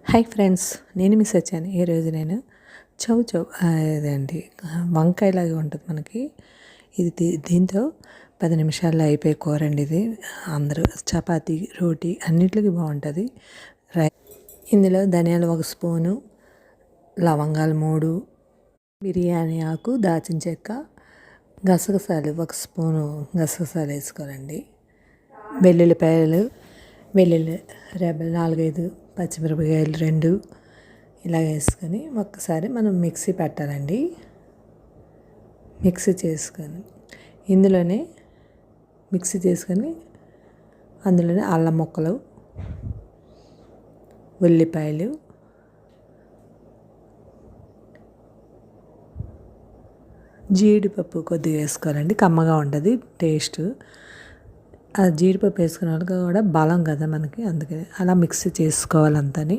Hi friends, నేను miss వచ్చాను. ఈరోజు నేను చౌ చౌ ఇదండి, వంకాయలాగా ఉంటుంది మనకి. దీంతో 10 నిమిషాల్లో అయిపోయే కూర అండి ఇది. అందరూ చపాతీ, రోటీ అన్నిటికీ బాగుంటుంది. ఇందులో ధనియాలు 1 స్పూను, లవంగాలు 3, బిర్యానీ ఆకు, దాచిన చెక్క, గసగసాలు 1 స్పూను గసగసాలు వేసుకోవాలండి. వెల్లుల్లి రెబ్బలు 4-5, పచ్చిమిరపకాయలు 2 ఇలా వేసుకొని ఒక్కసారి మనం మిక్సీ పెట్టాలండి. మిక్సీ చేసుకొని అందులోనే అల్లం ముక్కలు, ఉల్లిపాయలు, జీడిపప్పు కొద్దిగా వేసుకోవాలండి. కమ్మగా ఉంటుంది టేస్ట్. ఆ జీడిపప్పు వేసుకున్న వాళ్ళకి కూడా బలం కదా మనకి, అందుకని అలా మిక్సీ చేసుకోవాలంతని.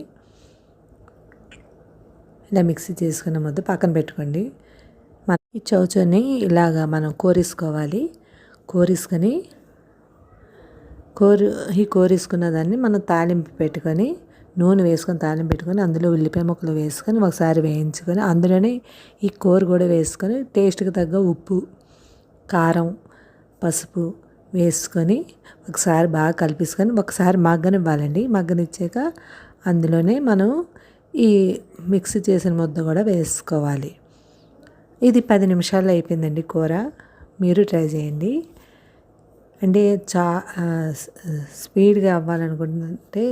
ఇలా మిక్సీ చేసుకున్న ముద్ద పక్కన పెట్టుకోండి. ఈ చౌచౌని ఇలాగా మనం కోరేసుకొని కోరేసుకున్న దాన్ని మనం తాలింపు పెట్టుకొని, నూనె వేసుకొని తాలింపు పెట్టుకొని, అందులో ఉల్లిపాయ ముక్కలు వేసుకొని ఒకసారి వేయించుకొని, అందులోనే ఈ కూర కూడా వేసుకొని టేస్ట్కి తగ్గ ఉప్పు, కారం, పసుపు వేసుకొని ఒకసారి బాగా కలిపేసుకొని ఒకసారి మగ్గనివ్వాలండి. మగ్గనిచ్చాక అందులోనే మనం ఈ మిక్సీ చేసిన ముద్ద కూడా వేసుకోవాలి. ఇది 10 నిమిషాల్లో అయిపోయిందండి కూర. మీరు ట్రై చేయండి. అంటే స్పీడ్గా అవ్వాలనుకుంటే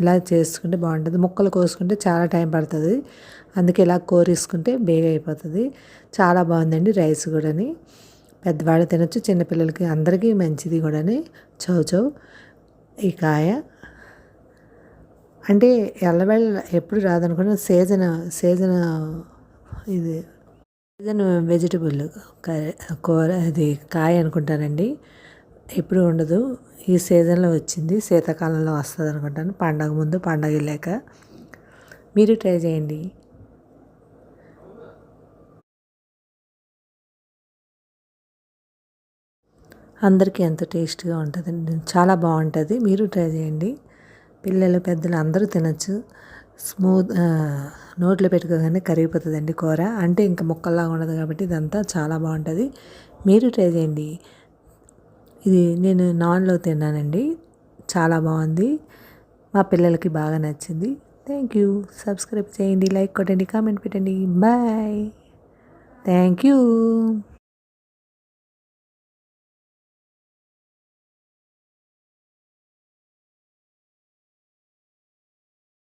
ఇలా చేసుకుంటే బాగుంటుంది. ముక్కలు కోసుకుంటే చాలా టైం పడుతుంది, అందుకే ఇలా కోరేసుకుంటే బేగా అయిపోతుంది. చాలా బాగుందండి. రైస్ కూడాని పెద్దవాళ్ళు తినొచ్చు, చిన్నపిల్లలకి అందరికీ మంచిది కూడాని. చౌచౌ ఈ కాయ అంటే ఎల్లవేళ ఎప్పుడు రాదనుకున్న సీజన్ వెజిటబుల్ కూర, ఇది కాయ అనుకుంటానండి. ఎప్పుడు ఉండదు, ఈ సీజన్లో వచ్చింది. శీతాకాలంలో వస్తుంది అనుకుంటాను, పండగ ముందు పండగ వెళ్ళాక. మీరు ట్రై చేయండి. అందరికీ ఎంతో టేస్ట్గా ఉంటుందండి, చాలా బాగుంటుంది. మీరు ట్రై చేయండి. పిల్లలు పెద్దలు అందరూ తినచ్చు. నోట్లో పెట్టుకోగానే కరిగిపోతుందండి కూర. అంటే ఇంకా ముక్కల్లాగా ఉండదు కాబట్టి ఇదంతా చాలా బాగుంటుంది. మీరు ట్రై చేయండి. ఇది నేను నాన్లో తిన్నానండి, చాలా బాగుంది. మా పిల్లలకి బాగా నచ్చింది. Thank you. సబ్స్క్రైబ్ చేయండి, లైక్ కొట్టండి, కామెంట్ పెట్టండి. బాయ్. Thank you.